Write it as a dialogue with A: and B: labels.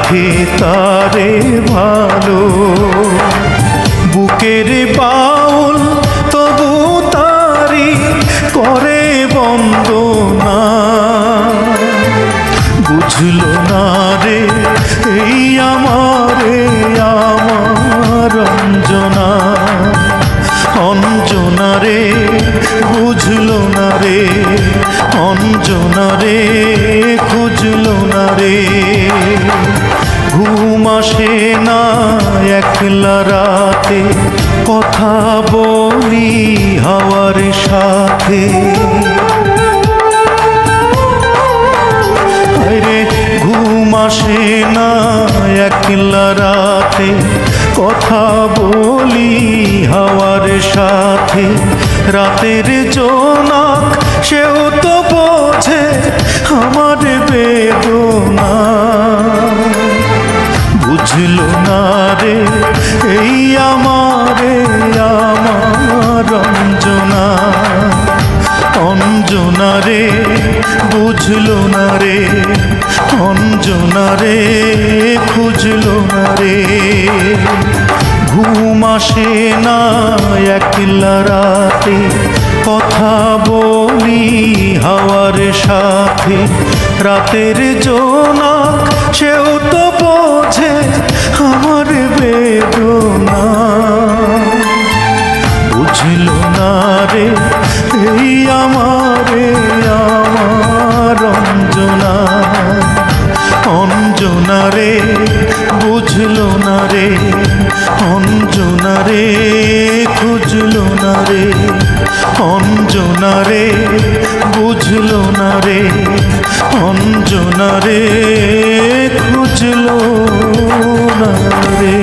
A: রাখে তারে ভালো। বুকের বাউল তবু তারি করে বন্দনা। বুঝলো না রে এই আমারে আমার অঞ্জনা। অঞ্জনা রে বুঝলো না রে, অঞ্জনা রে খুঁজলো না রে। ঘুম আসে না একলা রাতে, কথা বলি হাওয়ার সাথে। আরে ঘুম আসে না একলা রাতে, কথা বলি হাওয়ার সাথে। রাতের জোনাক সেও তো বোঝে আমার বেদনা। বুঝলো না রে এই আমারে আমার অঞ্জনা। অঞ্জনা রে বুঝলো না রে, অঞ্জনা রে খুঁজলো না রে। ঘুম আসে না একলা রাতে, কথা বলি হাওয়ার সাথে। রাতের জোনাক সেও তো বোঝে আমার বেদনা। বুঝলো না রে এই আমারে আমার অঞ্জনা। অঞ্জনা রে বুঝলো না রে, অঞ্জনা রে খুঁজলো না রে। অঞ্জনা রে বুঝলো না রে, অঞ্জনা রে খুঁজলো না রে।